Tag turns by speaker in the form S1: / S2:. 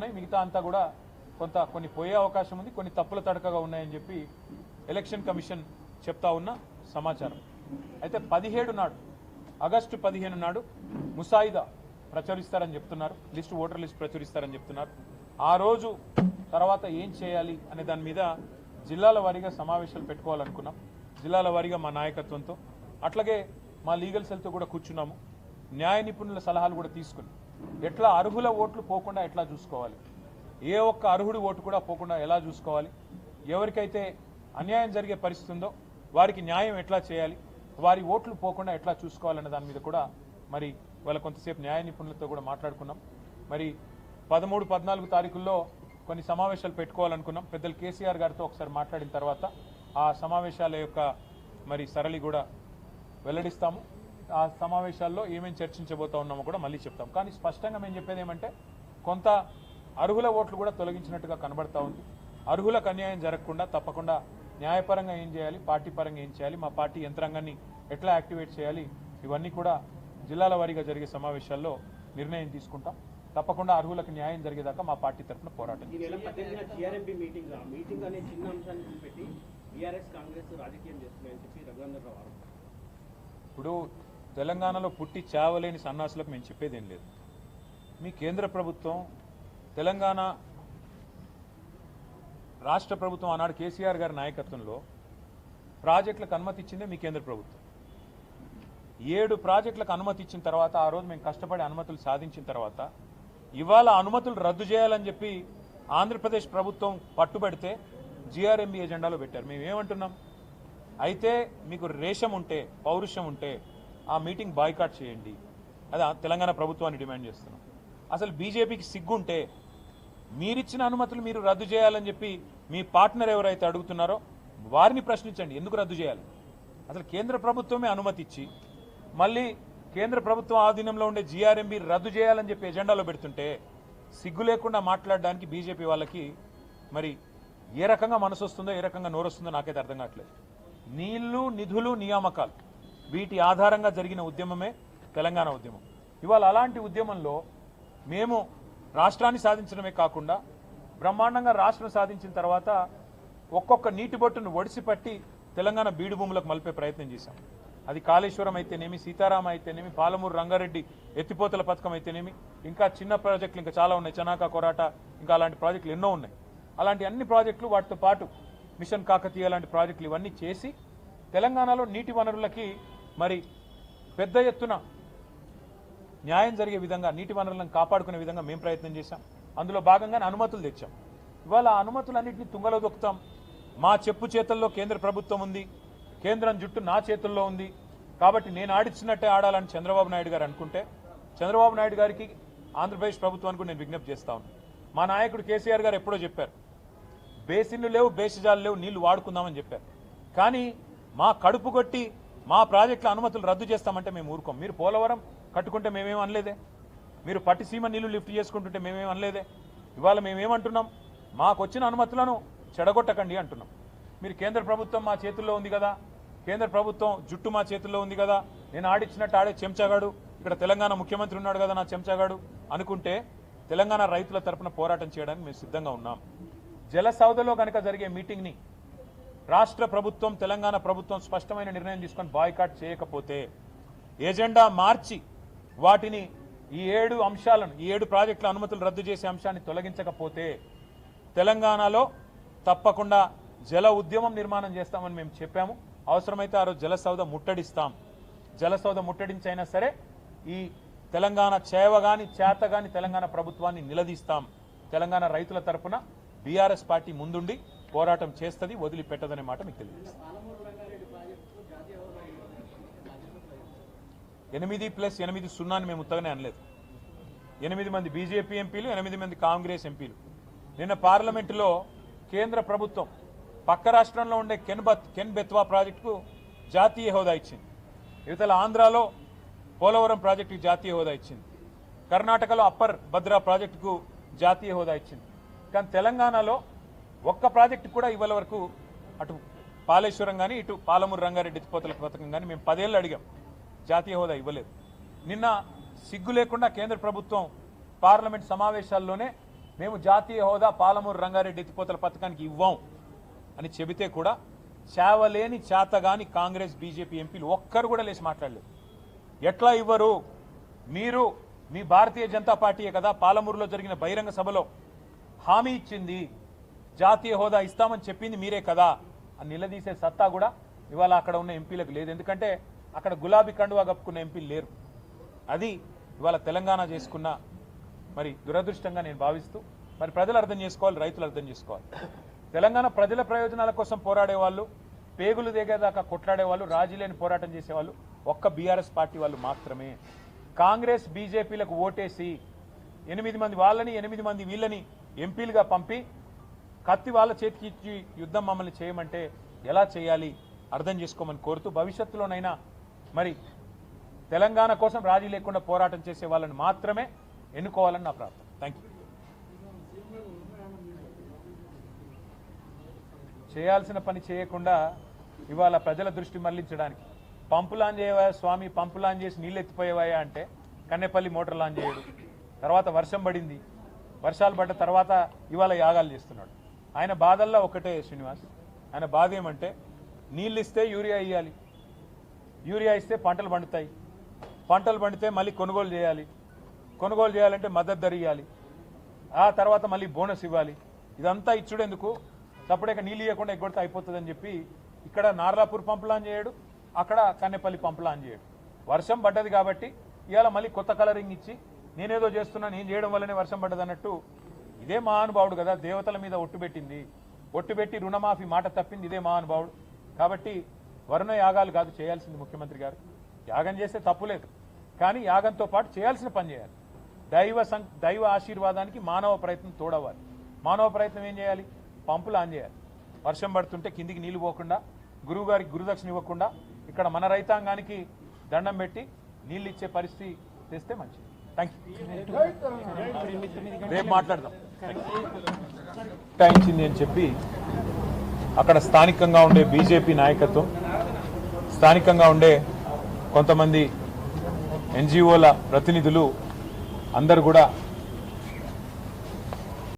S1: ఉన్నాయి, మిగతా అంతా కూడా కొన్ని పోయే అవకాశం ఉంది, కొన్ని తప్పుల తడకగా ఉన్నాయని చెప్పి ఎలక్షన్ కమిషన్ చెప్తా ఉన్న సమాచారం. అయితే 17 నాడు, ఆగస్టు 15 నాడు ముసాయిదా ప్రచురిస్తారని చెప్తున్నారు, ఓటర్ లిస్ట్ ప్రచురిస్తారని చెప్తున్నారు. ఆ రోజు తర్వాత ఏం చేయాలి అనే దాని మీద జిల్లాల వారీగా సమావేశాలు పెట్టుకోవాలనుకున్నాం, జిల్లాల వారీగా మా నాయకత్వంతో, అట్లాగే మా లీగల్ సెల్తో కూడా కూర్చున్నాము. న్యాయ నిపుణుల సలహాలు కూడా తీసుకుని ఎట్లా అర్హుల ఓట్లు పోకుండా ఎట్లా చూసుకోవాలి, ఏ ఒక్క అర్హుడి ఓటు కూడా పోకుండా ఎలా చూసుకోవాలి, ఎవరికైతే అన్యాయం జరిగే పరిస్థితి ఉందో వారికి న్యాయం ఎట్లా చేయాలి, వారి ఓట్లు పోకుండా ఎట్లా చూసుకోవాలనే దాని మీద కూడా మరి వాళ్ళ కొంతసేపు న్యాయ నిపుణులతో కూడా మాట్లాడుకున్నాం. మరి 13, 14 తారీఖుల్లో కొన్ని సమావేశాలు పెట్టుకోవాలనుకున్నాం. పెద్దలు కేసీఆర్ గారితో ఒకసారి మాట్లాడిన తర్వాత ఆ సమావేశాల యొక్క మరి సరళి కూడా వెల్లడిస్తాము. ఆ సమావేశాల్లో ఏమేమి చర్చించబోతా ఉన్నామో కూడా మళ్ళీ చెప్తాం. కానీ స్పష్టంగా మేము చెప్పేది ఏమంటే, కొంత అర్హుల ఓట్లు కూడా తొలగించినట్టుగా కనబడతా ఉంది. అర్హులకు అన్యాయం జరగకుండా తప్పకుండా న్యాయపరంగా ఏం చేయాలి, పార్టీ పరంగా ఏం చేయాలి, మా పార్టీ యంత్రాంగాన్ని ఎట్లా యాక్టివేట్ చేయాలి, ఇవన్నీ కూడా జిల్లాల వారీగా జరిగే సమావేశాల్లో నిర్ణయం తీసుకుంటాం. తప్పకుండా అర్హులకు న్యాయం జరిగేదాకా మా పార్టీ తరఫున పోరాటం. ఇప్పుడు తెలంగాణలో పుట్టి చావలేని సన్నాసులకు మేము చెప్పేదేం లేదు. మీ కేంద్ర ప్రభుత్వం, తెలంగాణ రాష్ట్ర ప్రభుత్వం ఆనాడు కేసీఆర్ గారి నాయకత్వంలో ప్రాజెక్టులకు అనుమతి ఇచ్చిందే మీ కేంద్ర ప్రభుత్వం. 7 ప్రాజెక్టులకు అనుమతి ఇచ్చిన తర్వాత, ఆ రోజు మేము కష్టపడి అనుమతులు సాధించిన తర్వాత, ఇవాళ అనుమతులు రద్దు చేయాలని చెప్పి ఆంధ్రప్రదేశ్ ప్రభుత్వం పట్టుబడితే జీఆర్ఎంబీ ఎజెండాలో పెట్టారు. మేము ఏమంటున్నాం, అయితే మీకు రేషం ఉంటే, పౌరుషం ఉంటే ఆ మీటింగ్ బాయ్కాట్ చేయండి, అది తెలంగాణ ప్రభుత్వాన్ని డిమాండ్ చేస్తున్నాం. అసలు బీజేపీకి సిగ్గుంటే మీరిచ్చిన అనుమతులు మీరు రద్దు చేయాలని చెప్పి మీ పార్ట్నర్ ఎవరైతే అడుగుతున్నారో వారిని ప్రశ్నించండి, ఎందుకు రద్దు చేయాలి? అసలు కేంద్ర ప్రభుత్వమే అనుమతి ఇచ్చి మళ్ళీ కేంద్ర ప్రభుత్వం ఆధీనంలో ఉండే జీఆర్ఎంబీ రద్దు చేయాలని చెప్పి ఎజెండాలో పెడుతుంటే సిగ్గు లేకుండా మాట్లాడడానికి బీజేపీ వాళ్ళకి మరి ఏ రకంగా మనసు వస్తుందో, ఏ రకంగా నోరొస్తుందో నాకైతే అర్థం కావట్లేదు. నీళ్లు, నిధులు, నియామకాలు వీటి ఆధారంగా జరిగిన ఉద్యమమే తెలంగాణ ఉద్యమం. ఇవాళ అలాంటి ఉద్యమంలో మేము రాష్ట్రాన్ని సాధించడమే కాకుండా బ్రహ్మాండంగా రాష్ట్రం సాధించిన తర్వాత ఒక్కొక్క నీటి బొట్టును ఒడిసిపట్టి తెలంగాణ బీడు భూములకు మలిపే ప్రయత్నం చేశాం. అది కాళేశ్వరం అయితేనేమి, సీతారామ అయితేనేమి, పాలమూరు రంగారెడ్డి ఎత్తిపోతల పథకం అయితేనేమి, ఇంకా చిన్న ప్రాజెక్టులు ఇంకా చాలా ఉన్నాయి, చనాక, కొరాట, ఇంకా అలాంటి ప్రాజెక్టులు ఎన్నో ఉన్నాయి. అలాంటి అన్ని ప్రాజెక్టులు, వాటితో పాటు మిషన్ కాకతీయ లాంటి ప్రాజెక్టులు ఇవన్నీ చేసి తెలంగాణలో నీటి వనరులకి మరి పెద్ద ఎత్తున న్యాయం జరిగే విధంగా, నీటి వనరులను కాపాడుకునే విధంగా మేము ప్రయత్నం చేశాం. అందులో భాగంగానే అనుమతులు తెచ్చాం. ఇవాళ ఆ అనుమతులన్నింటినీ తుంగలో దొక్కుతాం. మా చెప్పు చేతుల్లో కేంద్ర ప్రభుత్వం ఉంది, కేంద్రం జుట్టు నా చేతుల్లో ఉంది, కాబట్టి నేను ఆడిచ్చినట్టే ఆడాలని చంద్రబాబు నాయుడు గారు అనుకుంటే, చంద్రబాబు నాయుడు గారికి, ఆంధ్రప్రదేశ్ ప్రభుత్వానికి నేను విజ్ఞప్తి చేస్తా ఉన్నాను. మా నాయకుడు కేసీఆర్ గారు ఎప్పుడో చెప్పారు, బేసిన్లు లేవు, బేసిజాలు లేవు, నీళ్లు వాడుకుందామని చెప్పారు. కానీ మా కడుపు కొట్టి మా ప్రాజెక్టుల అనుమతులు రద్దు చేస్తామంటే మేము ఊరుకోం. మీరు పోలవరం కట్టుకుంటే మేమేం అనలేదే, మీరు పట్టిసీమ నీళ్లు లిఫ్ట్ చేసుకుంటుంటే మేమేం అనలేదే. ఇవాళ మేమేమంటున్నాం, మాకు వచ్చిన అనుమతులను చెడగొట్టకండి అంటున్నాం. మీరు కేంద్ర ప్రభుత్వం మా చేతుల్లో ఉంది కదా, కేంద్ర ప్రభుత్వం జుట్టు మా చేతుల్లో ఉంది కదా, నేను ఆడిచ్చినట్టు ఆడే చెంచాగాడు, ఇక్కడ తెలంగాణ ముఖ్యమంత్రి ఉన్నాడు కదా నా చెంచాగాడు అనుకుంటే తెలంగాణ రైతుల తరపున పోరాటం చేయడానికి మేము సిద్ధంగా ఉన్నాం. జలసౌధలో కనుక జరిగే మీటింగ్ని రాష్ట్ర ప్రభుత్వం, తెలంగాణ ప్రభుత్వం స్పష్టమైన నిర్ణయం తీసుకొని బాయ్కాట్ చేయకపోతే, ఎజెండా మార్చి వాటిని ఈ 7 అంశాలను, ఈ 7 ప్రాజెక్టుల అనుమతులు రద్దు చేసే అంశాన్ని తొలగించకపోతే తెలంగాణలో తప్పకుండా జల ఉద్యమం నిర్మాణం చేస్తామని మేము చెప్పాము. అవసరమైతే ఆ రోజు జలసౌధ ముట్టడిస్తాం. జలసౌధ ముట్టడించైనా సరే ఈ తెలంగాణ చేవగాని చేతగాని తెలంగాణ ప్రభుత్వాన్ని నిలదీస్తాం. తెలంగాణ రైతుల తరపున బీఆర్ఎస్ పార్టీ ముందుండి పోరాటం చేస్తుంది, వదిలిపెట్టదనే మాట మీకు తెలియదు. 8+8 మేము ఉత్తగానే అనలేదు. 8 మంది బీజేపీ ఎంపీలు, 8 మంది కాంగ్రెస్ ఎంపీలు నిన్న పార్లమెంటులో కేంద్ర ప్రభుత్వం పక్క రాష్ట్రంలో ఉండే కెన్ బెత్వా ప్రాజెక్టుకు జాతీయ హోదా ఇచ్చింది. ఇవతల ఆంధ్రాలో పోలవరం ప్రాజెక్టుకు జాతీయ హోదా ఇచ్చింది. కర్ణాటకలో అప్పర్ భద్రా ప్రాజెక్టుకు జాతీయ హోదా ఇచ్చింది. కానీ తెలంగాణలో ఒక్క ప్రాజెక్టు కూడా ఇవాళ వరకు, అటు పాలేశ్వరం కానీ, ఇటు పాలమూరు రంగారెడ్డి ఎత్తిపోతల పథకం కానీ మేము 10 ఏళ్ళు అడిగాం, జాతీయ హోదా ఇవ్వలేదు. నిన్న సిగ్గు లేకుండా కేంద్ర ప్రభుత్వం పార్లమెంట్ సమావేశాల్లోనే మేము జాతీయ హోదా పాలమూరు రంగారెడ్డి ఎత్తిపోతల పథకానికి ఇవ్వం అని చెబితే కూడా చావలేని చేతగాని కాంగ్రెస్ బీజేపీ ఎంపీలు ఒక్కరు కూడా లేచి మాట్లాడలేదు. ఎట్లా ఇవ్వరు? మీరు మీ భారతీయ జనతా పార్టీయే కదా పాలమూరులో జరిగిన బహిరంగ సభలో హామీ ఇచ్చింది, జాతీయ హోదా ఇస్తామని చెప్పింది మీరే కదా అని నిలదీసే సత్తా కూడా ఇవాళ అక్కడ ఉన్న ఎంపీలకు లేదు. ఎందుకంటే అక్కడ గులాబీ కండువా కప్పుకున్న ఎంపీలు లేరు. అది ఇవాళ తెలంగాణ చేసుకున్న మరి దురదృష్టంగా నేను భావిస్తూ, మరి ప్రజలు అర్థం చేసుకోవాలి, రైతులు అర్థం చేసుకోవాలి. తెలంగాణ ప్రజల ప్రయోజనాల కోసం పోరాడేవాళ్ళు, పేగులు దిగేదాకా కొట్లాడేవాళ్ళు, రాజీ లేని పోరాటం చేసేవాళ్ళు ఒక్క బీఆర్ఎస్ పార్టీ వాళ్ళు మాత్రమే. కాంగ్రెస్ బీజేపీలకు ఓటేసి 8 మంది వాళ్ళని 8 మంది వీళ్ళని ఎంపీలుగా పంపి కత్తి వాళ్ళ చేతికి ఇచ్చి యుద్ధం మమ్మల్ని చేయమంటే ఎలా చేయాలి అర్థం చేసుకోమని కోరుతూ, భవిష్యత్తులోనైనా మరి తెలంగాణ కోసం రాజీ లేకుండా పోరాటం చేసే వాళ్ళని మాత్రమే ఎన్నుకోవాలని నా ప్రార్థన. Thank you. చేయాల్సిన పని చేయకుండా ఇవాళ ప్రజల దృష్టి మళ్లించడానికి పంపు లాంచ్ చేయవా స్వామి, పంపు లాంచ్ చేసి నీళ్ళు ఎత్తిపోయేవాయా అంటే కన్నెపల్లి మోటార్ లాంచ్ చేయడు. తర్వాత వర్షం పడింది, వర్షాలు పడ్డ తర్వాత ఇవాళ యాగాలు చేస్తున్నాడు. ఆయన బాధల్లో ఒకటే శ్రీనివాస్, ఆయన బాధ ఏమంటే నీళ్ళు ఇస్తే యూరియా ఇవ్వాలి, యూరియా ఇస్తే పంటలు పండుతాయి, పంటలు పండితే మళ్ళీ కొనుగోలు చేయాలి, కొనుగోలు చేయాలంటే మద్దతు ధర ఇవ్వాలి, ఆ తర్వాత మళ్ళీ బోనస్ ఇవ్వాలి. ఇదంతా ఇచ్చుడెందుకు? తప్పుడేక నీళ్ళు ఇవ్వకుండా ఎగ్గొడితే అయిపోతుందని చెప్పి ఇక్కడ నార్లాపూర్ పంపు లాంచ్ చేయడు, అక్కడ కన్నెపల్లి పంపు లాంచ్ చేయడు. వర్షం పడ్డది కాబట్టి ఇవాళ మళ్ళీ కొత్త కలరింగ్ ఇచ్చి నేనేదో చేస్తున్నా, నేను చేయడం వల్లనే వర్షం పడ్డది అన్నట్టు. ఇదే మహానుభావుడు కదా దేవతల మీద ఒట్టు పెట్టింది, ఒట్టు పెట్టి రుణమాఫీ మాట తప్పింది ఇదే మహానుభావుడు. కాబట్టి వరుణ యాగాలు కాదు చేయాల్సింది ముఖ్యమంత్రి గారు. యాగం చేస్తే తప్పులేదు, కానీ యాగంతో పాటు చేయాల్సిన పని చేయాలి. దైవ ఆశీర్వాదానికి మానవ ప్రయత్నం తోడవ్వాలి. మానవ ప్రయత్నం ఏం చేయాలి? పంపులు ఆన్ చేయాలి. వర్షం పడుతుంటే కిందికి నీళ్లు పోకుండా, గురువుగారికి గురుదక్షిణ ఇవ్వకుండా ఇక్కడ మన రైతాంగానికి దండం పెట్టి నీళ్ళు ఇచ్చే పరిస్థితి తెస్తే మంచిది. Thank you. రేపు మాట్లాడదాం. కేటాయించింది అని చెప్పి అక్కడ స్థానికంగా ఉండే బీజేపీ నాయకత్వం, స్థానికంగా ఉండే కొంతమంది ఎన్జిఓల ప్రతినిధులు అందరూ కూడా